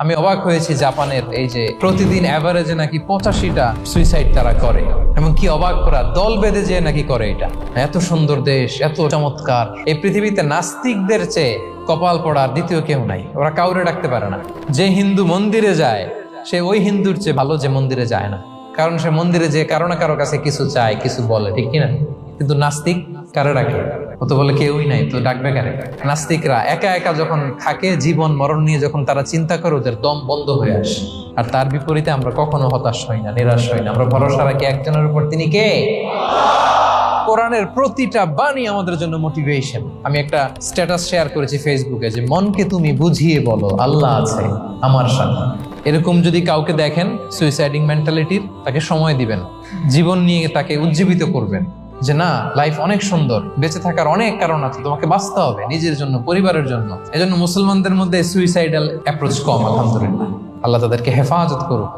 আমি অবাক হয়েছি জাপানের এই যে প্রতিদিন অ্যাভারেজে নাকি 85টা সুইসাইড তারা করে, এবং কি অবাক করা দল বেঁধে যে নাকি করে। এটা এত সুন্দর দেশ, এত চমৎকার, এই পৃথিবীতে নাস্তিকদের চেয়ে কপাল পড়ার দ্বিতীয় কেউ নাই। ওরা কাউরে ডাকতে পারে না। যে হিন্দু মন্দিরে যায় সে ওই হিন্দুর চেয়ে ভালো যে মন্দিরে যায় না, কারণ সে মন্দিরে যে কারো না কারো কাছে কিছু চায়, কিছু বলে, ঠিক কিনা? কিন্তু নাস্তিক কারে ডাকে? ও তো বলে কেউই নাই, তো ডাকবে কারে? নাস্তিকরা একা একা যখন থাকে, জীবন মরণ নিয়ে যখন তারা চিন্তা করে, ওদের দম বন্ধ হয়ে আসে। আর তার বিপরীতে আমরা কখনো হতাশ হই না, নিরাশ হই না। আমরা ভরসা রাখি একজনের উপর, তিনি কে? কোরআনের প্রতিটা বাণী আমাদের জন্য মোটিভেশন। আমি একটা স্ট্যাটাস শেয়ার করেছি ফেসবুকে যে মনকে তুমি বুঝিয়ে বলো আল্লাহ আছে আমার সাথে। এরকম যদি কাউকে দেখেন সুইসাইডিং মেন্টালিটির, তাকে সময় দিবেন, জীবন নিয়ে তাকে উজ্জীবিত করবেন যে না, লাইফ অনেক সুন্দর, বেঁচে থাকার অনেক কারণ আছে, তোমাকে বাঁচতে হবে নিজের জন্য, পরিবারের জন্য। এজন্য মুসলমানদের মধ্যে সুইসাইডাল অ্যাপ্রোচ কম, আলহামদুলিল্লাহ। আল্লাহ তাদেরকে হেফাজত করুক।